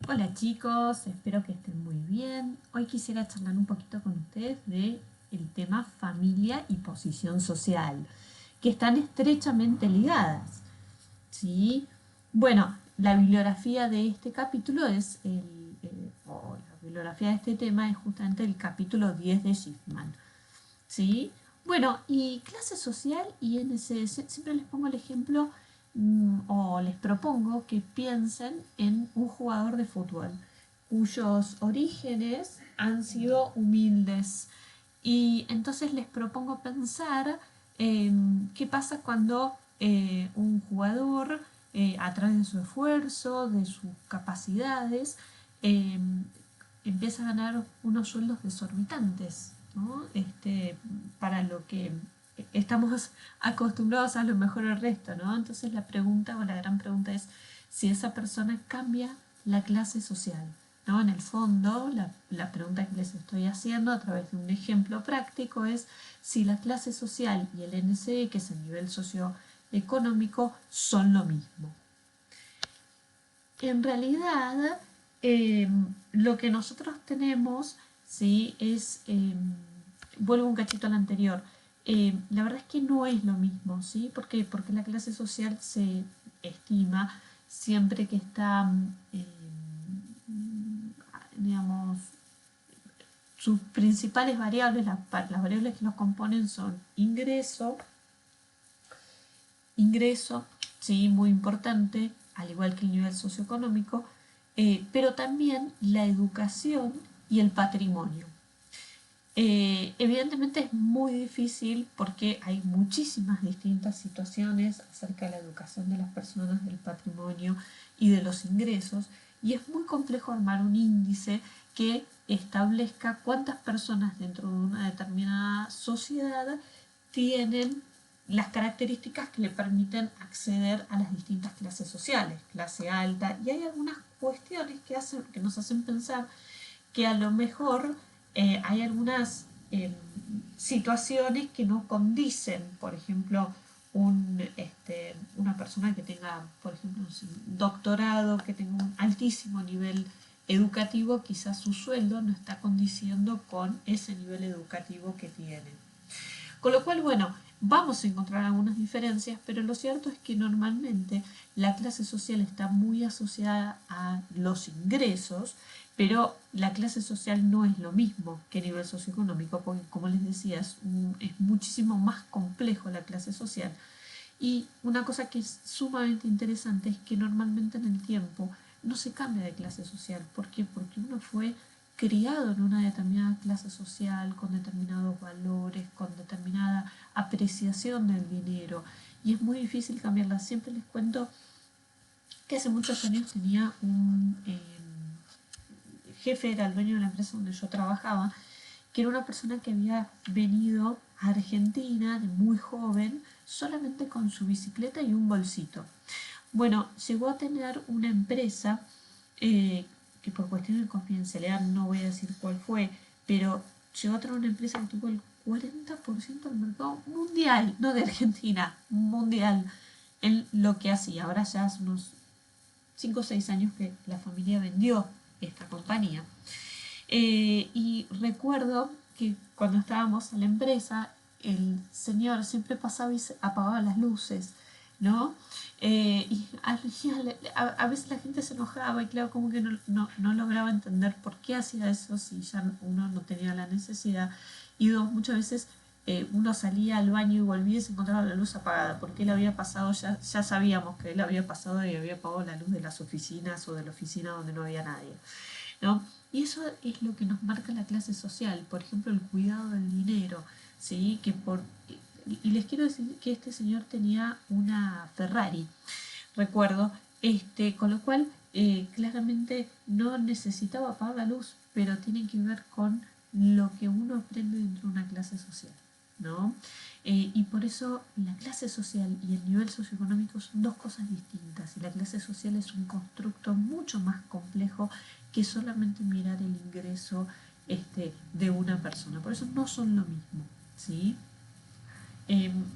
Hola chicos, espero que estén muy bien. Hoy quisiera charlar un poquito con ustedes de el tema familia y posición social, que están estrechamente ligadas, ¿sí? Bueno, la bibliografía de este capítulo o la bibliografía de este tema es justamente el capítulo 10 de Schiffman, ¿sí? Bueno, y clase social y NSS, siempre les pongo el ejemplo o les propongo que piensen en un jugador de fútbol cuyos orígenes han sido humildes. Y entonces les propongo pensar qué pasa cuando un jugador, a través de su esfuerzo, de sus capacidades, eh, empieza a ganar unos sueldos desorbitantes, ¿no? Para lo que estamos acostumbrados a lo mejor el resto, ¿no? Entonces la pregunta o la gran pregunta es si esa persona cambia la clase social, ¿no? En el fondo, la pregunta que les estoy haciendo a través de un ejemplo práctico es si la clase social y el NSE, que es el nivel socioeconómico, son lo mismo. En realidad, eh, lo que nosotros tenemos, ¿sí? Vuelvo un cachito al anterior, la verdad es que no es lo mismo, ¿sí? ¿Por qué? Porque la clase social se estima siempre que está, digamos, sus principales variables, las variables que los componen son ingreso, sí, muy importante, al igual que el nivel socioeconómico, pero también la educación y el patrimonio. Evidentemente es muy difícil porque hay muchísimas distintas situaciones acerca de la educación de las personas, del patrimonio y de los ingresos, y es muy complejo armar un índice que establezca cuántas personas dentro de una determinada sociedad tienen las características que le permiten acceder a las distintas clases sociales, clase alta, y hay algunas cuestiones que nos hacen pensar que a lo mejor hay algunas situaciones que no condicen, por ejemplo, una persona que tenga, por ejemplo, un doctorado, que tenga un altísimo nivel educativo, quizás su sueldo no está condiciendo con ese nivel educativo que tiene. Con lo cual, bueno, vamos a encontrar algunas diferencias, pero lo cierto es que normalmente la clase social está muy asociada a los ingresos, pero la clase social no es lo mismo que el nivel socioeconómico, porque como les decía, es muchísimo más complejo la clase social. Y una cosa que es sumamente interesante es que normalmente en el tiempo no se cambia de clase social. ¿Por qué? Porque uno fue criado en una determinada clase social, con determinados valores, con determinada apreciación del dinero. Y es muy difícil cambiarla. Siempre les cuento que hace muchos años tenía un jefe, era el dueño de la empresa donde yo trabajaba, que era una persona que había venido a Argentina de muy joven, solamente con su bicicleta y un bolsito. Bueno, llegó a tener una empresa que por cuestiones de confidencialidad no voy a decir cuál fue, pero llegó a tener una empresa que tuvo el 40% del mercado mundial, no de Argentina, mundial, en lo que hacía. Ahora ya hace unos 5 o 6 años que la familia vendió esta compañía. Y recuerdo que cuando estábamos en la empresa, el señor siempre pasaba y apagaba las luces, ¿no? Y a veces la gente se enojaba y claro, como que no lograba entender por qué hacía eso si ya uno no tenía la necesidad. Y muchas veces uno salía al baño y volvía y se encontraba la luz apagada, porque él había pasado, ya sabíamos que él había pasado y había apagado la luz de las oficinas o de la oficina donde no había nadie, ¿no? Y eso es lo que nos marca la clase social, por ejemplo, el cuidado del dinero, ¿sí? Y les quiero decir que este señor tenía una Ferrari, recuerdo, con lo cual claramente no necesitaba apagar la luz, pero tiene que ver con lo que uno aprende dentro de una clase social, ¿no? Y por eso la clase social y el nivel socioeconómico son dos cosas distintas y la clase social es un constructo mucho más complejo que solamente mirar el ingreso de una persona. Por eso no son lo mismo, ¿sí?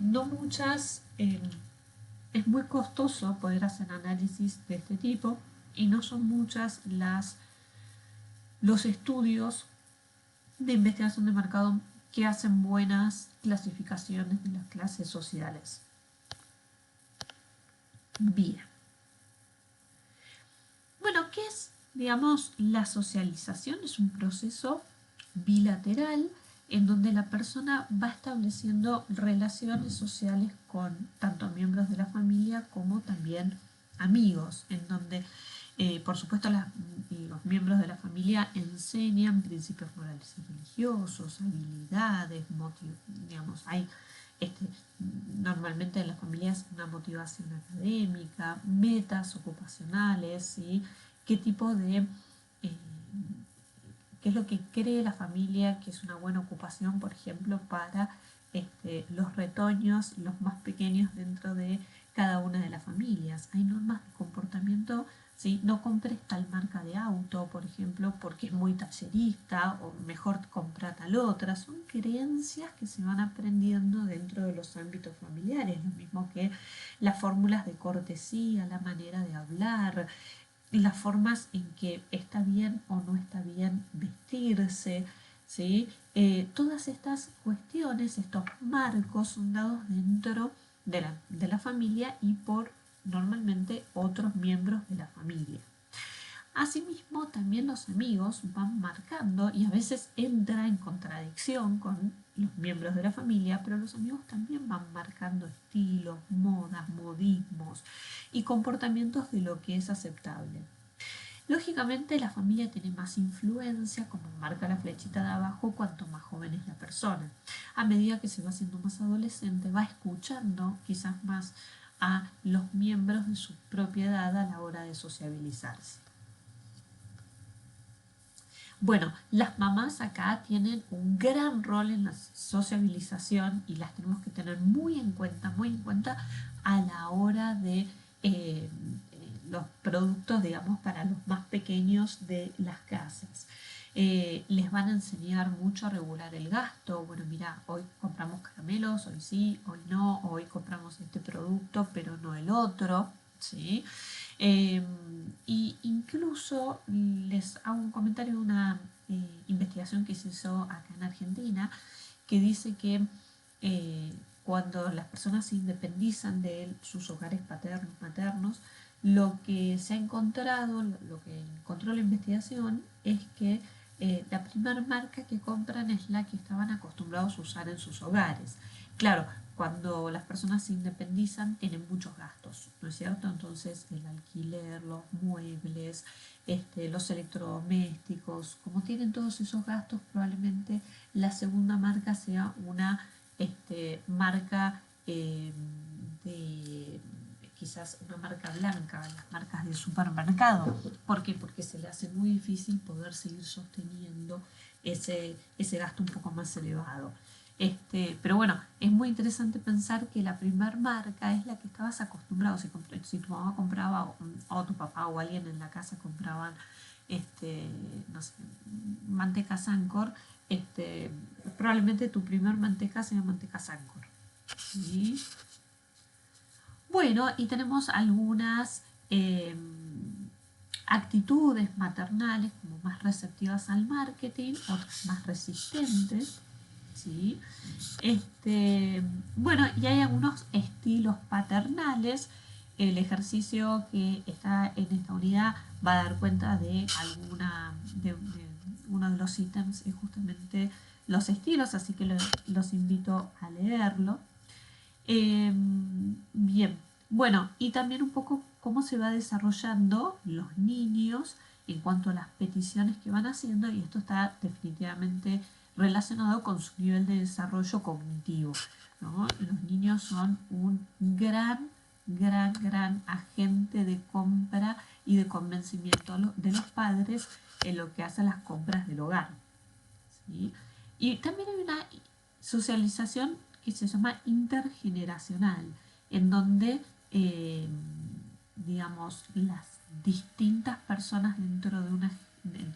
No muchas, es muy costoso poder hacer análisis de este tipo, y no son muchas los estudios de investigación de mercado que hacen buenas clasificaciones de las clases sociales. Bien. Bueno, ¿qué es, digamos, la socialización? Es un proceso bilateral en donde la persona va estableciendo relaciones sociales con tanto miembros de la familia como también amigos, en donde por supuesto los miembros de la familia enseñan principios morales y religiosos, habilidades, digamos, hay normalmente en las familias una motivación académica, metas ocupacionales, ¿sí? ¿Qué tipo de qué es lo que cree la familia que es una buena ocupación, por ejemplo, para los retoños, los más pequeños dentro de cada una de las familias? Hay normas de comportamiento, ¿sí? No compres tal marca de auto, por ejemplo, porque es muy tallerista, o mejor compra tal otra. Son creencias que se van aprendiendo dentro de los ámbitos familiares, lo mismo que las fórmulas de cortesía, la manera de hablar, las formas en que está bien o no está bien vestirse, ¿sí? Todas estas cuestiones, estos marcos son dados dentro de la familia y por normalmente otros miembros de la familia. Asimismo, también los amigos van marcando y a veces entra en contradicción con los miembros de la familia, pero los amigos también van marcando estilos, modas, modismos y comportamientos de lo que es aceptable. Lógicamente la familia tiene más influencia, como marca la flechita de abajo, cuanto más joven es la persona. A medida que se va haciendo más adolescente, va escuchando quizás más a los miembros de su propia edad a la hora de sociabilizarse. Bueno, las mamás acá tienen un gran rol en la sociabilización y las tenemos que tener muy en cuenta a la hora de los productos, digamos, para los más pequeños de las casas. Les van a enseñar mucho a regular el gasto. Bueno, mira, hoy compramos caramelos, hoy sí, hoy no, hoy compramos este producto, pero no el otro, ¿sí? Y incluso les hago un comentario de una investigación que se hizo acá en Argentina que dice que cuando las personas se independizan de sus hogares paternos, maternos, lo que se ha encontrado, lo que encontró la investigación es que la primera marca que compran es la que estaban acostumbrados a usar en sus hogares. Claro, cuando las personas se independizan tienen muchos gastos, ¿no es cierto? Entonces el alquiler, los muebles, los electrodomésticos, como tienen todos esos gastos, probablemente la segunda marca sea una marca de quizás una marca blanca, las marcas de supermercado. ¿Por qué? Porque se le hace muy difícil poder seguir sosteniendo ese gasto un poco más elevado. Pero bueno, es muy interesante pensar que la primer marca es la que estabas acostumbrado. Si tu mamá compraba o tu papá o alguien en la casa compraban no sé, manteca Sancor, probablemente tu primer manteca sea manteca Sancor. ¿Sí? Bueno, y tenemos algunas actitudes maternales como más receptivas al marketing, otras más resistentes. ¿Sí? Bueno, y hay algunos estilos paternales. El ejercicio que está en esta unidad va a dar cuenta de uno de los ítems, es justamente los estilos, así que los invito a leerlo. Bien, bueno, y también un poco cómo se va desarrollando los niños en cuanto a las peticiones que van haciendo, y esto está definitivamente relacionado con su nivel de desarrollo cognitivo, ¿no? Los niños son un gran agente de compra y de convencimiento de los padres en lo que hace a las compras del hogar, ¿sí? Y también hay una socialización que se llama intergeneracional, en donde, digamos, las distintas personas dentro de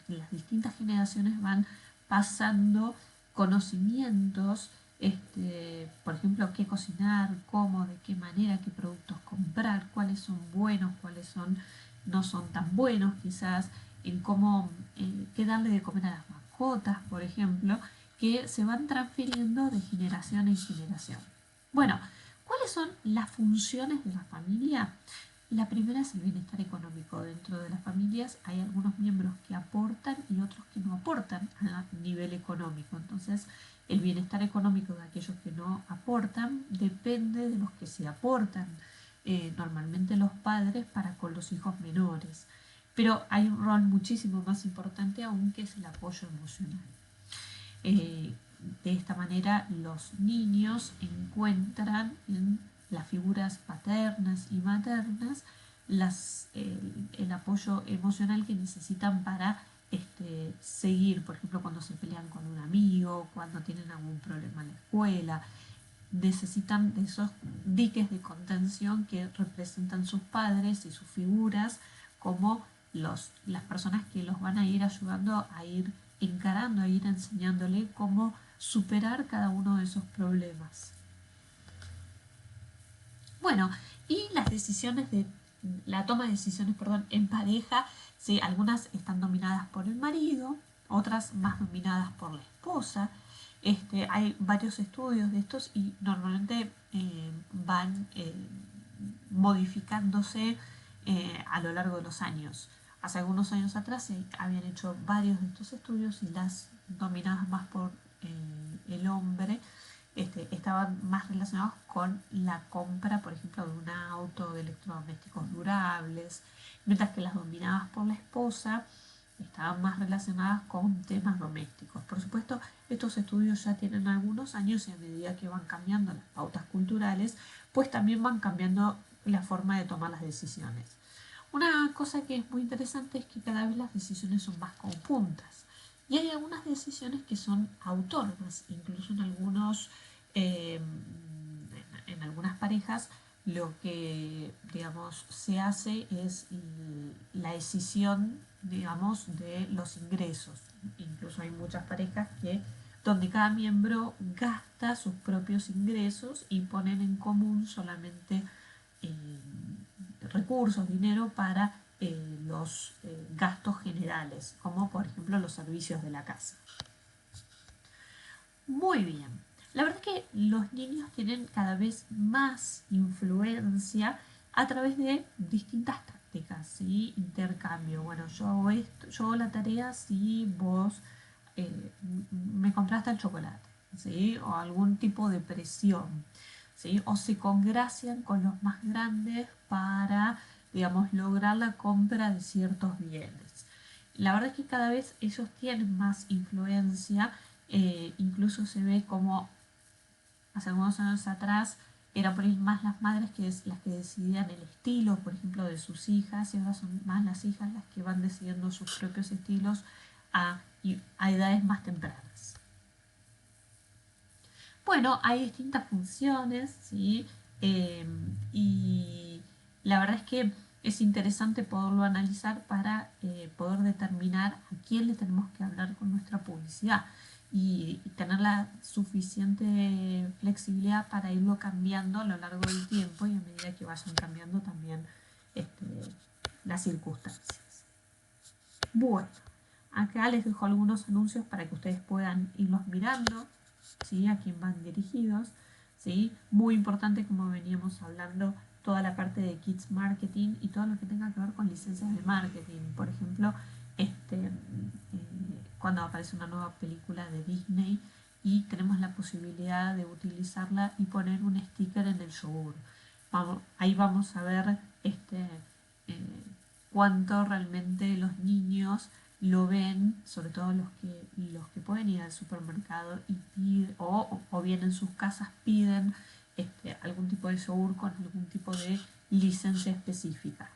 las distintas generaciones van pasando conocimientos, por ejemplo, qué cocinar, cómo, de qué manera, qué productos comprar, cuáles son buenos, cuáles son no son tan buenos quizás, en cómo, qué darle de comer a las mascotas, por ejemplo, que se van transfiriendo de generación en generación. Bueno, ¿cuáles son las funciones de la familia? La primera es el bienestar económico. Dentro de las familias hay algunos miembros que aportan y otros que no aportan a nivel económico. Entonces, el bienestar económico de aquellos que no aportan depende de los que se aportan, normalmente los padres para con los hijos menores. Pero hay un rol muchísimo más importante aún, que es el apoyo emocional. Eh, de esta manera los niños encuentran en las figuras paternas y maternas el apoyo emocional que necesitan para seguir, por ejemplo, cuando se pelean con un amigo, cuando tienen algún problema en la escuela. Necesitan de esos diques de contención que representan sus padres y sus figuras como las personas que los van a ir ayudando a ir encarando, a ir enseñándole cómo superar cada uno de esos problemas. Bueno, y la toma de decisiones, perdón, en pareja, ¿sí? Algunas están dominadas por el marido, otras más dominadas por la esposa. Hay varios estudios de estos y normalmente van modificándose a lo largo de los años. Hace algunos años atrás se habían hecho varios de estos estudios y las dominadas más por el hombre estaban más relacionados con la compra, por ejemplo, de un auto, de electrodomésticos durables, mientras que las dominadas por la esposa estaban más relacionadas con temas domésticos. Por supuesto, estos estudios ya tienen algunos años y a medida que van cambiando las pautas culturales, pues también van cambiando la forma de tomar las decisiones. Una cosa que es muy interesante es que cada vez las decisiones son más conjuntas y hay algunas decisiones que son autónomas, incluso en algunas parejas lo que, digamos, se hace es la decisión, digamos, de los ingresos. Incluso hay muchas parejas donde cada miembro gasta sus propios ingresos y ponen en común solamente recursos, dinero para los gastos generales, como por ejemplo los servicios de la casa. Muy bien. La verdad es que los niños tienen cada vez más influencia a través de distintas tácticas, ¿sí? Intercambio. Bueno, yo hago esto, yo hago la tarea si vos me compraste el chocolate, ¿sí? O algún tipo de presión, ¿sí? O se congracian con los más grandes para, digamos, lograr la compra de ciertos bienes. La verdad es que cada vez ellos tienen más influencia, incluso se ve como hace algunos años atrás eran por ahí más las madres las que decidían el estilo, por ejemplo, de sus hijas, y ahora son más las hijas las que van decidiendo sus propios estilos a edades más tempranas. Bueno, hay distintas funciones, ¿sí? Y la verdad es que es interesante poderlo analizar para poder determinar a quién le tenemos que hablar con nuestra publicidad y tener la suficiente flexibilidad para irlo cambiando a lo largo del tiempo y a medida que vayan cambiando también este, las circunstancias. Bueno, acá les dejo algunos anuncios para que ustedes puedan irlos mirando, ¿sí? A quién van dirigidos, ¿sí? Muy importante, como veníamos hablando, toda la parte de Kids Marketing y todo lo que tenga que ver con licencias de marketing. Por ejemplo, cuando aparece una nueva película de Disney y tenemos la posibilidad de utilizarla y poner un sticker en el yogur. Ahí vamos a ver cuánto realmente los niños lo ven, sobre todo los que pueden ir al supermercado y piden, o bien en sus casas piden algún tipo de yogur con algún tipo de licencia específica.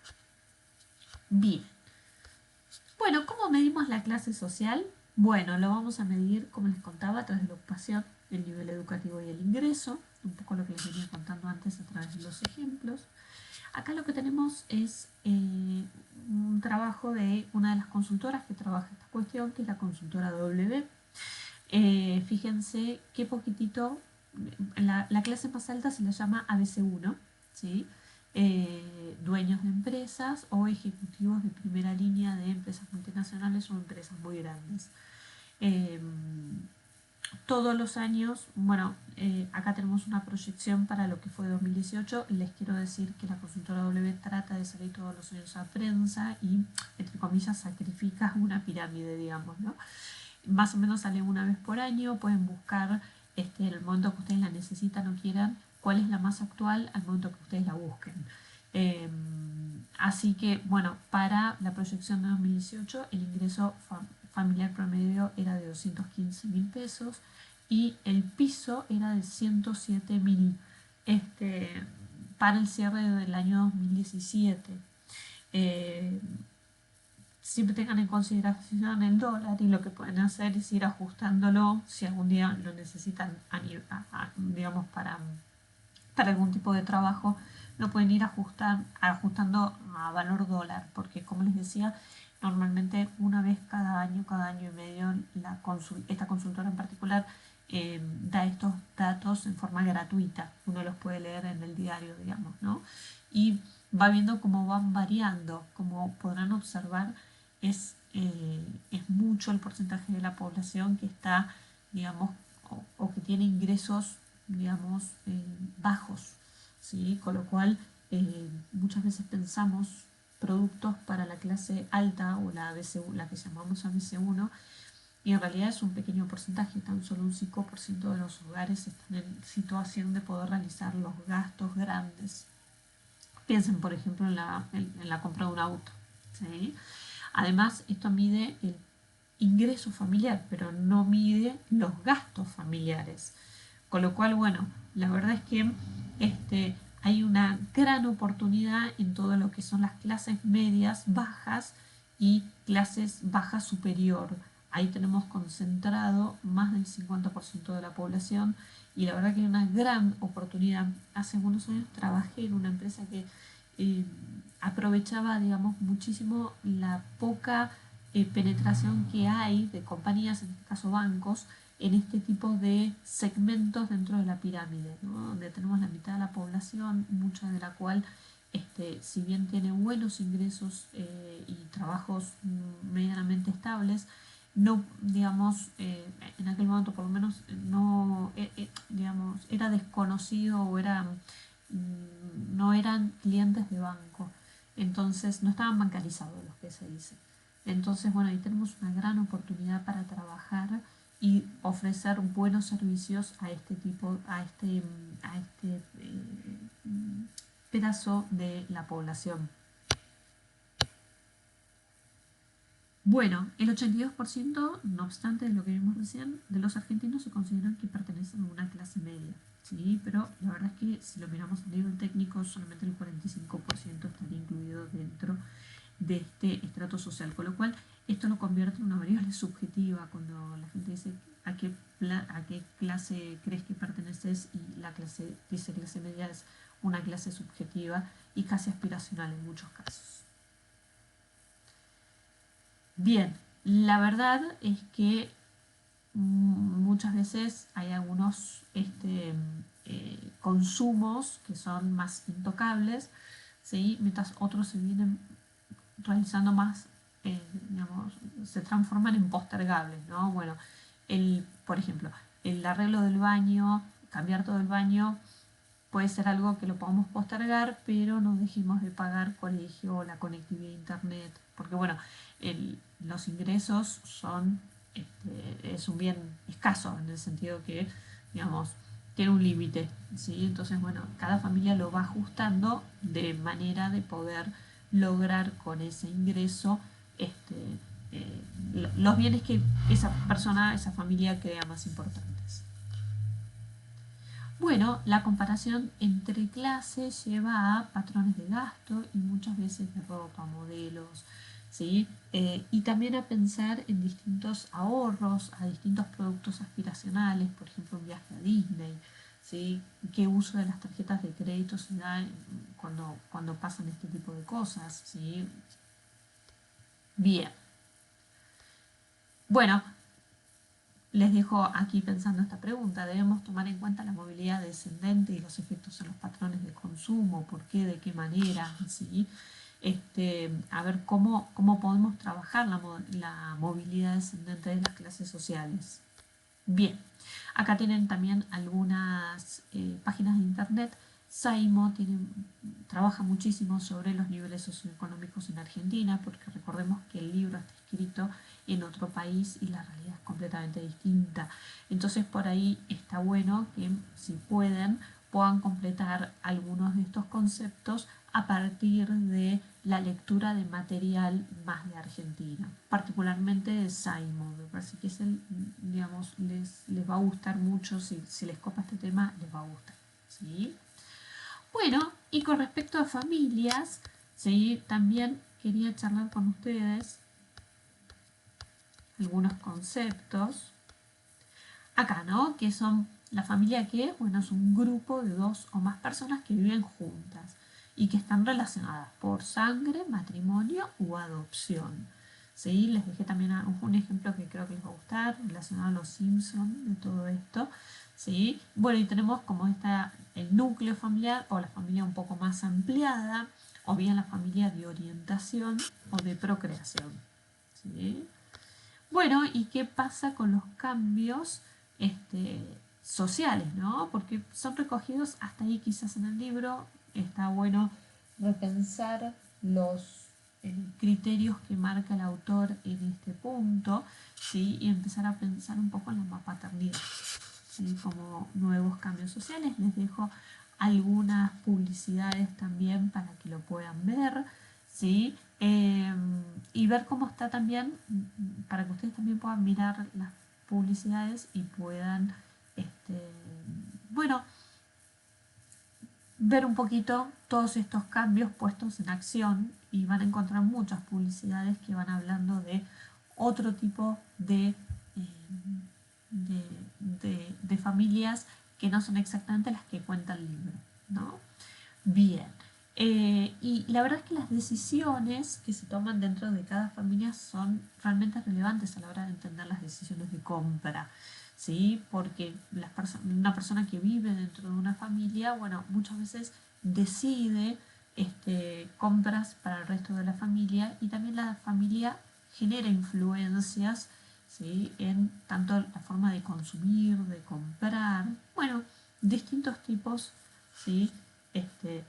Bien. Bueno, ¿cómo medimos la clase social? Bueno, lo vamos a medir, como les contaba, a través de la ocupación, el nivel educativo y el ingreso, un poco lo que les venía contando antes a través de los ejemplos. Acá lo que tenemos es un trabajo de una de las consultoras que trabaja esta cuestión, que es la consultora W. Fíjense qué poquitito, la clase más alta se la llama ABC1, ¿sí? dueños de empresas o ejecutivos de primera línea de empresas multinacionales o empresas muy grandes. Todos los años, bueno, acá tenemos una proyección para lo que fue 2018. Les quiero decir que la consultora W trata de salir todos los años a prensa y, entre comillas, sacrifica una pirámide, digamos, ¿no? Más o menos sale una vez por año. Pueden buscar el momento que ustedes la necesitan o quieran, cuál es la más actual al momento que ustedes la busquen. Así que, bueno, para la proyección de 2018 el ingreso familiar promedio era de 215.000 pesos y el piso era de 107.000 para el cierre del año 2017. Siempre tengan en consideración el dólar y lo que pueden hacer es ir ajustándolo si algún día lo necesitan digamos para algún tipo de trabajo, lo pueden ir ajustando a valor dólar, porque como les decía, normalmente una vez cada año y medio, esta consultora en particular da estos datos en forma gratuita. Uno los puede leer en el diario, digamos, ¿no? Y va viendo cómo van variando. Como podrán observar, es mucho el porcentaje de la población que está, digamos, o que tiene ingresos, digamos, bajos, ¿sí? Con lo cual muchas veces pensamos productos para la clase alta o la que llamamos ABC1, y en realidad es un pequeño porcentaje. Tan solo un 5% de los hogares están en situación de poder realizar los gastos grandes. Piensen, por ejemplo, en la compra de un auto, ¿sí? Además, esto mide el ingreso familiar, pero no mide los gastos familiares. Con lo cual, bueno, la verdad es que hay una gran oportunidad en todo lo que son las clases medias, bajas y clases bajas superior. Ahí tenemos concentrado más del 50% de la población y la verdad que hay una gran oportunidad. Hace unos años trabajé en una empresa que aprovechaba, digamos, muchísimo la poca penetración que hay de compañías, en este caso bancos, en este tipo de segmentos dentro de la pirámide, ¿no? Donde tenemos la mitad de la población, mucha de la cual, si bien tiene buenos ingresos y trabajos medianamente estables, no, digamos, en aquel momento por lo menos no, digamos, era desconocido o no eran clientes de banco, entonces no estaban bancarizados, los que se dice. Entonces, bueno, ahí tenemos una gran oportunidad para trabajar y ofrecer buenos servicios a este tipo, a este pedazo de la población. Bueno, el 82%, no obstante de lo que vimos recién, de los argentinos se consideran que pertenecen a una clase media, ¿sí? Pero la verdad es que si lo miramos a nivel técnico, solamente el 45% estaría incluido dentro de este estrato social, con lo cual esto lo convierte en una variable subjetiva. Cuando la gente dice a qué clase crees que perteneces, y la clase dice clase media, es una clase subjetiva y casi aspiracional en muchos casos. Bien, la verdad es que muchas veces hay algunos consumos que son más intocables, ¿sí? Mientras otros se vienen realizando más, digamos, se transforman en postergables, ¿no? Bueno, por ejemplo, el arreglo del baño, cambiar todo el baño, puede ser algo que lo podamos postergar, pero no dejemos de pagar colegio o la conectividad a internet, porque bueno, los ingresos es un bien escaso, en el sentido que, digamos, tiene un límite, ¿sí? Entonces, bueno, cada familia lo va ajustando de manera de poder lograr con ese ingreso los bienes que esa persona, esa familia crea más importantes. Bueno, la comparación entre clases lleva a patrones de gasto y muchas veces de ropa, modelos, ¿sí? Y también a pensar en distintos ahorros, a distintos productos aspiracionales, por ejemplo, un viaje a Disney, ¿sí? ¿Qué uso de las tarjetas de crédito se da cuando pasan este tipo de cosas, ¿sí? Bien. Bueno, les dejo aquí pensando esta pregunta. ¿Debemos tomar en cuenta la movilidad descendente y los efectos en los patrones de consumo? ¿Por qué? ¿De qué manera? ¿Sí? A ver cómo podemos trabajar la movilidad descendente de las clases sociales. Bien, acá tienen también algunas páginas de internet. Saimo trabaja muchísimo sobre los niveles socioeconómicos en Argentina, porque recordemos que el libro está escrito en otro país y la realidad es completamente distinta. Entonces por ahí está bueno que si puedan completar algunos de estos conceptos a partir de la lectura de material más de Argentina, particularmente de Saimo. Me parece que digamos, les va a gustar mucho, si les copa este tema, les va a gustar. ¿Sí? Bueno, y con respecto a familias, ¿sí? También quería charlar con ustedes algunos conceptos. Acá, ¿no? Que son la familia que, bueno, es un grupo de 2 o más personas que viven juntas y que están relacionadas por sangre, matrimonio u adopción. ¿Sí? Les dejé también un ejemplo que creo que les va a gustar, relacionado a los Simpsons, de todo esto. ¿Sí? Bueno, y tenemos como el núcleo familiar o la familia un poco más ampliada, o bien la familia de orientación o de procreación. ¿Sí? Bueno, ¿y qué pasa con los cambios sociales, ¿no? Porque son recogidos hasta ahí quizás en el libro. Está bueno repensar los criterios que marca el autor en este punto, ¿sí? Y empezar a pensar un poco en la paternidad, ¿sí? Como nuevos cambios sociales. Les dejo algunas publicidades también para que lo puedan ver, ¿sí? Y ver cómo está también, para que ustedes también puedan mirar las publicidades y puedan, bueno, ver un poquito todos estos cambios puestos en acción, y van a encontrar muchas publicidades que van hablando de otro tipo de familias que no son exactamente las que cuenta el libro, ¿no? Bien. Y la verdad es que las decisiones que se toman dentro de cada familia son realmente relevantes a la hora de entender las decisiones de compra, ¿sí? Porque una persona que vive dentro de una familia, bueno, muchas veces decide compras para el resto de la familia, y también la familia genera influencias, ¿sí? En tanto la forma de consumir, de comprar, bueno, distintos tipos, ¿sí?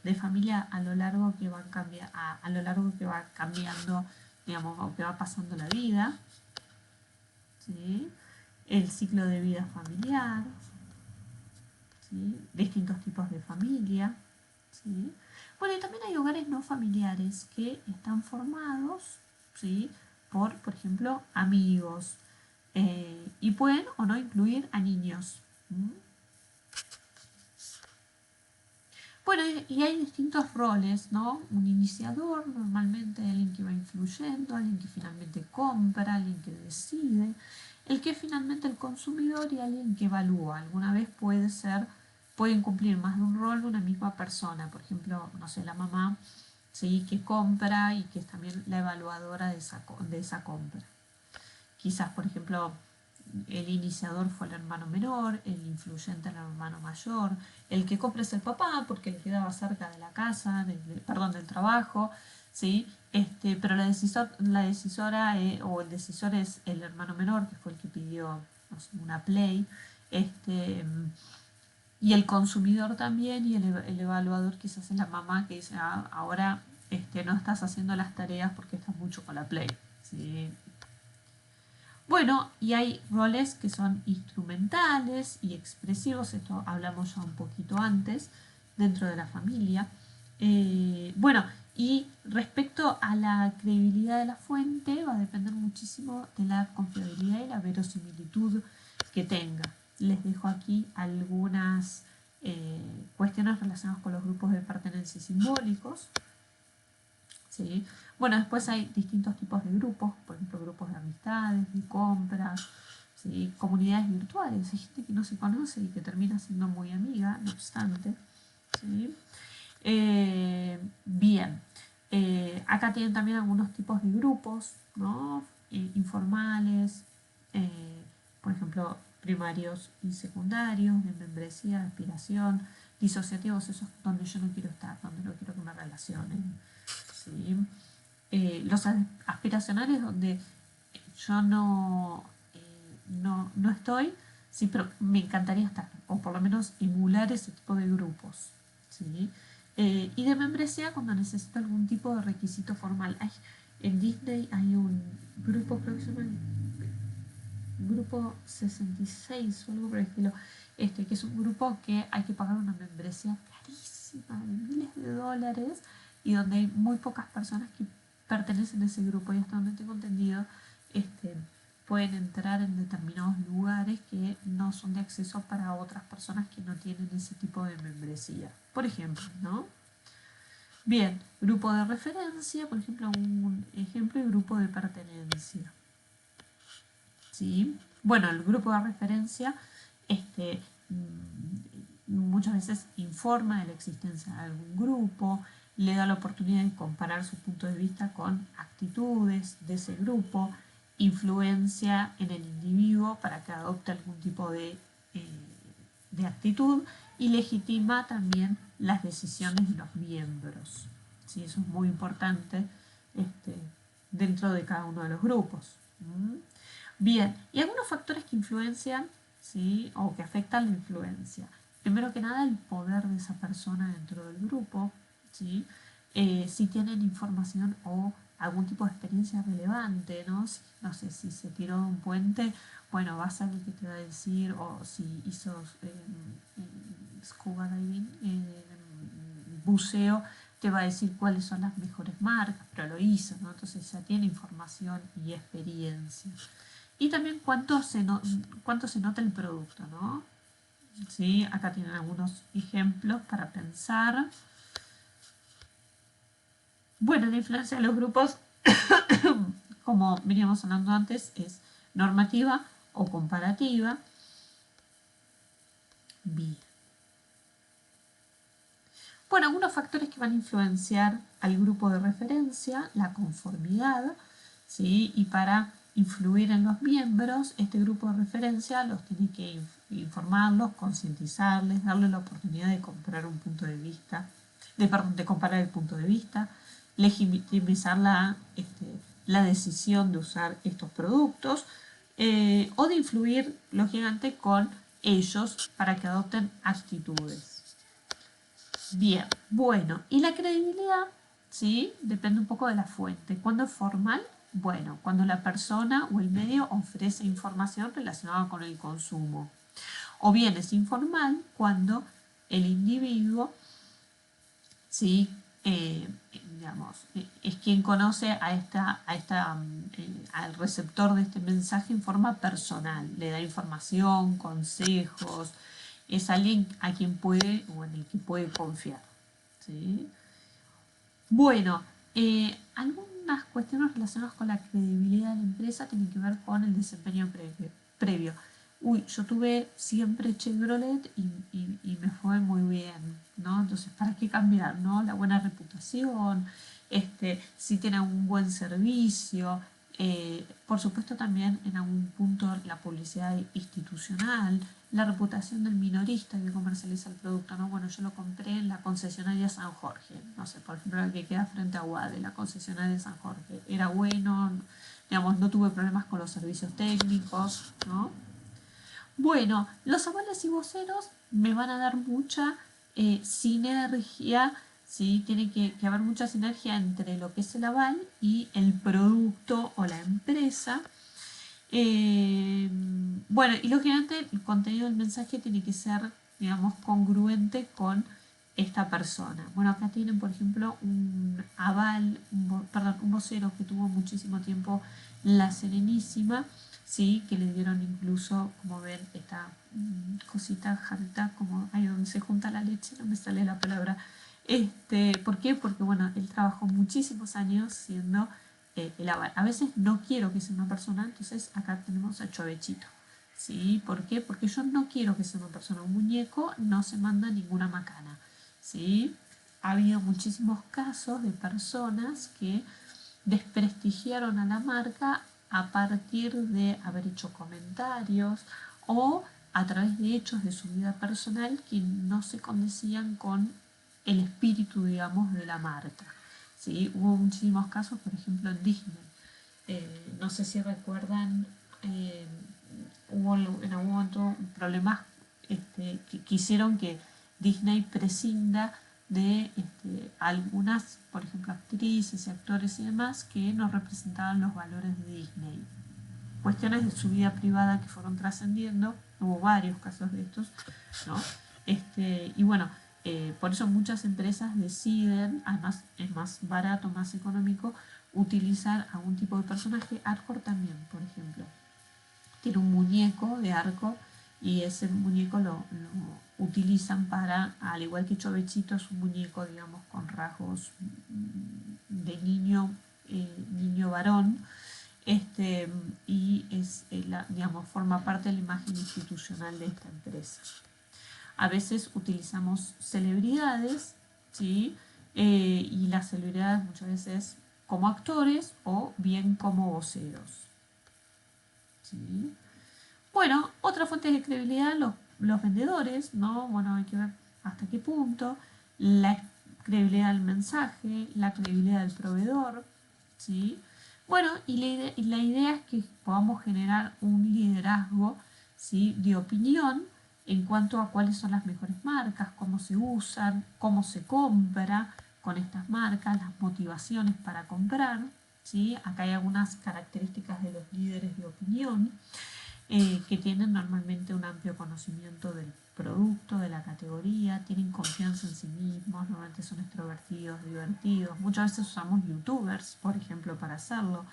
De familia a lo largo que a lo largo que va cambiando, digamos, o que va pasando la vida, ¿sí? El ciclo de vida familiar, ¿sí? Distintos tipos de familia, ¿sí? Bueno, y también hay hogares no familiares que están formados, ¿sí? Por ejemplo, amigos, y pueden o no incluir a niños. Bueno, y hay distintos roles, ¿no? Un iniciador, normalmente alguien que va influyendo, alguien que finalmente compra, alguien que decide, el que es finalmente el consumidor, y alguien que evalúa. Alguna vez pueden cumplir más de un rol de una misma persona. Por ejemplo, no sé, la mamá, ¿sí? Que compra y que es también la evaluadora de esa compra. Quizás, por ejemplo, el iniciador fue el hermano menor, el influyente el hermano mayor, el que compra es el papá porque le quedaba cerca de la casa, del trabajo, ¿sí? Pero la decisora o el decisor es el hermano menor, que fue el que pidió, no sé, una Play, y el consumidor también, y el evaluador quizás es la mamá, que dice, ahora no estás haciendo las tareas porque estás mucho con la Play, ¿sí? Bueno, y hay roles que son instrumentales y expresivos, esto hablamos ya un poquito antes, dentro de la familia. Bueno, y respecto a la credibilidad de la fuente, va a depender muchísimo de la confiabilidad y la verosimilitud que tenga. Les dejo aquí algunas cuestiones relacionadas con los grupos de pertenencia simbólicos. ¿Sí? Bueno, después hay distintos tipos de grupos, por ejemplo, grupos de amistades, de compras, ¿sí? Comunidades virtuales, hay gente que no se conoce y que termina siendo muy amiga, no obstante. ¿Sí? Bien, acá tienen también algunos tipos de grupos, ¿no? Informales, por ejemplo, primarios y secundarios, de membresía, de aspiración, disociativos, esos donde yo no quiero estar, donde no quiero que me relacionen. ¿Sí? Los aspiracionales donde yo no estoy, sí, pero me encantaría estar, o por lo menos emular ese tipo de grupos. ¿Sí? Y de membresía cuando necesito algún tipo de requisito formal. En Disney hay un grupo, creo que se llama Grupo 66 o algo por el estilo, que es un grupo que hay que pagar una membresía carísima de miles de dólares y donde hay muy pocas personas que pertenecen a ese grupo y hasta donde tengo entendido pueden entrar en determinados lugares que no son de acceso para otras personas que no tienen ese tipo de membresía, por ejemplo, ¿no? Bien, grupo de referencia, por ejemplo, un ejemplo y grupo de pertenencia. ¿Sí? Bueno, el grupo de referencia muchas veces informa de la existencia de algún grupo, le da la oportunidad de comparar su punto de vista con actitudes de ese grupo, influencia en el individuo para que adopte algún tipo de actitud y legitima también las decisiones de los miembros. ¿Sí? Eso es muy importante dentro de cada uno de los grupos. ¿Mm? Bien, y algunos factores que influencian, ¿sí? O que afectan la influencia. Primero que nada, el poder de esa persona dentro del grupo, ¿sí? Si tienen información o algún tipo de experiencia relevante, ¿no? No sé, si se tiró de un puente, bueno, va a saber qué te va a decir, o si hizo scuba diving, buceo, te va a decir cuáles son las mejores marcas, pero lo hizo, ¿no? Entonces ya tiene información y experiencia. Y también cuánto se nota el producto, ¿no? ¿Sí? Acá tienen algunos ejemplos para pensar. Bueno, la influencia de los grupos, como veníamos hablando antes, es normativa o comparativa. Bien. Bueno, algunos factores que van a influenciar al grupo de referencia, la conformidad, ¿sí? Y para influir en los miembros, este grupo de referencia los tiene que informarlos, concientizarles, darle la oportunidad de comprar un punto de vista, de comparar el punto de vista, legitimizar la decisión de usar estos productos o de influir, lógicamente, con ellos para que adopten actitudes. Bien, bueno, y la credibilidad, ¿sí? Depende un poco de la fuente. ¿Cuándo es formal? Bueno, cuando la persona o el medio ofrece información relacionada con el consumo. O bien es informal cuando el individuo, ¿sí? Digamos, es quien conoce al receptor de este mensaje en forma personal. Le da información, consejos, es alguien a quien puede o en el que puede confiar. ¿Sí? Bueno, algunas cuestiones relacionadas con la credibilidad de la empresa tienen que ver con el desempeño previo. Yo tuve siempre Chevrolet y me fue muy bien, ¿no? Entonces, ¿para qué cambiar, no? La buena reputación, si tiene un buen servicio, por supuesto también en algún punto la publicidad institucional, la reputación del minorista que comercializa el producto, ¿no? Bueno, yo lo compré en la concesionaria San Jorge, no sé, por ejemplo, la que queda frente a Guade, la concesionaria San Jorge. Era bueno, digamos, no tuve problemas con los servicios técnicos, ¿no? Bueno, los avales y voceros me van a dar mucha sinergia, ¿sí? Tiene que haber mucha sinergia entre lo que es el aval y el producto o la empresa. Bueno, y lógicamente el contenido del mensaje tiene que ser, digamos, congruente con esta persona. Bueno, acá tienen, por ejemplo, un aval, un vocero que tuvo muchísimo tiempo La Serenísima, ¿sí? Que le dieron incluso, como ven, esta cosita, jarrita, como ahí donde se junta la leche, no me sale la palabra. ¿Por qué? Porque, bueno, él trabajó muchísimos años siendo el aval. A veces no quiero que sea una persona, entonces acá tenemos a Chovechito. ¿Sí? ¿Por qué? Porque yo no quiero que sea una persona. Un muñeco no se manda ninguna macana. ¿Sí? Ha habido muchísimos casos de personas que desprestigiaron a la marca a partir de haber hecho comentarios o a través de hechos de su vida personal que no se condecían con el espíritu, digamos, de la marca. ¿Sí? Hubo muchísimos casos, por ejemplo, en Disney. No sé si recuerdan, hubo en algún momento problemas que hicieron que Disney prescinda de algunas, por ejemplo, actrices y actores y demás que no representaban los valores de Disney. Cuestiones de su vida privada que fueron trascendiendo, hubo varios casos de estos, ¿no? Y bueno, por eso muchas empresas deciden, además es más barato, más económico, utilizar algún tipo de personaje. Arcor también, por ejemplo, tiene un muñeco de Arcor y ese muñeco lo utilizan para, al igual que Chovechito, es un muñeco, digamos, con rasgos de niño varón, y es, digamos, forma parte de la imagen institucional de esta empresa. A veces utilizamos celebridades, ¿sí? Y las celebridades muchas veces como actores o bien como voceros. ¿Sí? Bueno, otra fuente de credibilidad, los vendedores, ¿no? Bueno, hay que ver hasta qué punto, la credibilidad del mensaje, la credibilidad del proveedor, ¿sí? Bueno, y la idea es que podamos generar un liderazgo, ¿sí? De opinión en cuanto a cuáles son las mejores marcas, cómo se usan, cómo se compra con estas marcas, las motivaciones para comprar, ¿sí? Acá hay algunas características de los líderes de opinión. Que tienen normalmente un amplio conocimiento del producto, de la categoría, tienen confianza en sí mismos, normalmente son extrovertidos, divertidos. Muchas veces usamos youtubers, por ejemplo, para hacerlo.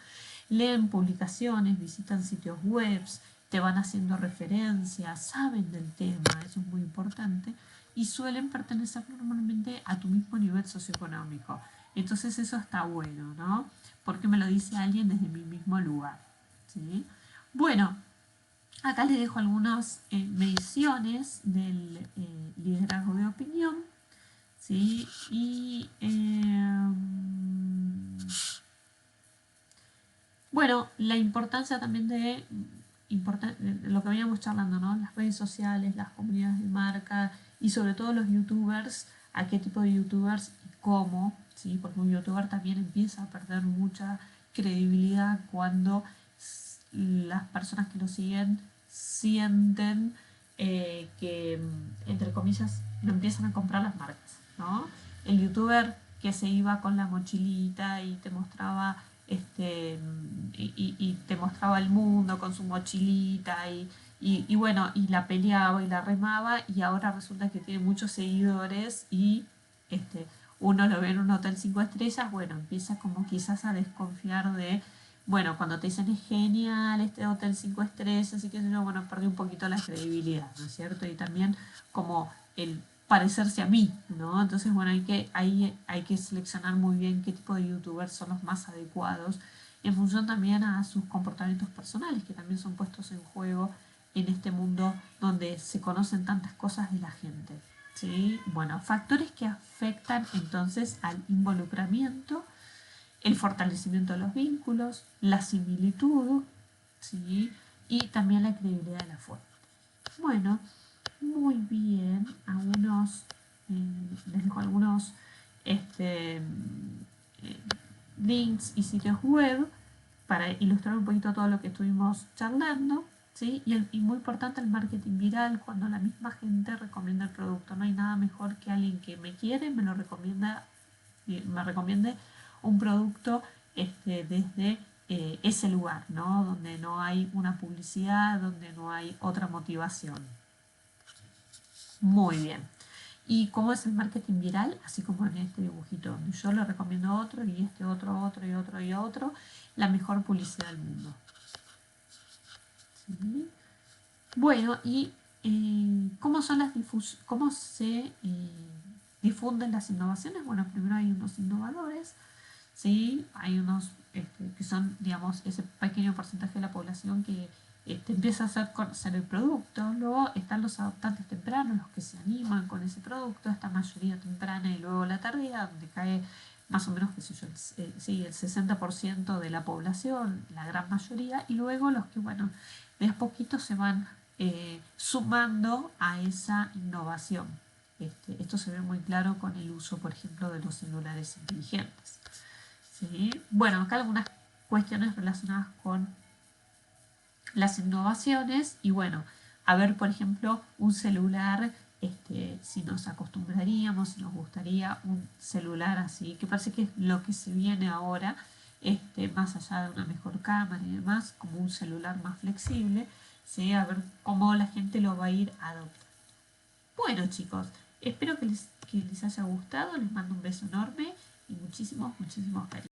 Leen publicaciones, visitan sitios web, te van haciendo referencias, saben del tema, eso es muy importante, y suelen pertenecer normalmente a tu mismo nivel socioeconómico. Entonces eso está bueno, ¿no? Porque me lo dice alguien desde mi mismo lugar, ¿sí? Bueno, acá les dejo algunas mediciones del liderazgo de opinión, ¿sí? Y bueno, la importancia también de lo que veníamos charlando, ¿no? Las redes sociales, las comunidades de marca y sobre todo los youtubers, a qué tipo de youtubers y cómo, ¿sí? Porque un youtuber también empieza a perder mucha credibilidad cuando las personas que lo siguen sienten que, entre comillas, no empiezan a comprar las marcas, ¿no? El youtuber que se iba con la mochilita y te mostraba y te mostraba el mundo con su mochilita y bueno, y la peleaba y la remaba y ahora resulta que tiene muchos seguidores y uno lo ve en un hotel 5 estrellas, bueno, empieza como quizás a desconfiar de, bueno, cuando te dicen es genial este hotel 5 estrellas y qué sé yo, bueno, perdí un poquito la credibilidad, ¿no es cierto? Y también como el parecerse a mí, ¿no? Entonces, bueno, hay que seleccionar muy bien qué tipo de youtubers son los más adecuados en función también a sus comportamientos personales, que también son puestos en juego en este mundo donde se conocen tantas cosas de la gente, ¿sí? Bueno, factores que afectan entonces al involucramiento, el fortalecimiento de los vínculos, la similitud, ¿sí? Y también la credibilidad de la fuente. Bueno, muy bien, les dejo algunos links y sitios web para ilustrar un poquito todo lo que estuvimos charlando, ¿sí? Y muy importante el marketing viral, cuando la misma gente recomienda el producto. No hay nada mejor que alguien que me quiere me recomiende un producto desde ese lugar, ¿no? Donde no hay una publicidad, donde no hay otra motivación. Muy bien. ¿Y cómo es el marketing viral? Así como en este dibujito, donde yo le recomiendo a otro y otro y otro y otro, la mejor publicidad del mundo. ¿Sí? Bueno, y ¿cómo se difunden las innovaciones? Bueno, primero hay unos innovadores, ¿sí? Hay unos que son, digamos, ese pequeño porcentaje de la población que empieza a hacer conocer el producto. Luego están los adoptantes tempranos, los que se animan con ese producto, esta mayoría temprana y luego la tardía, donde cae más o menos, qué sé yo, sí, el 60% de la población, la gran mayoría, y luego los que, bueno, de a poquito se van sumando a esa innovación. Esto se ve muy claro con el uso, por ejemplo, de los celulares inteligentes. ¿Sí? Bueno, acá algunas cuestiones relacionadas con las innovaciones y bueno, a ver, por ejemplo, un celular, si nos acostumbraríamos, si nos gustaría un celular así, que parece que es lo que se viene ahora, más allá de una mejor cámara y demás, como un celular más flexible, ¿sí? A ver cómo la gente lo va a ir adoptando. Bueno, chicos, espero que les haya gustado, les mando un beso enorme y muchísimos, muchísimos cariños.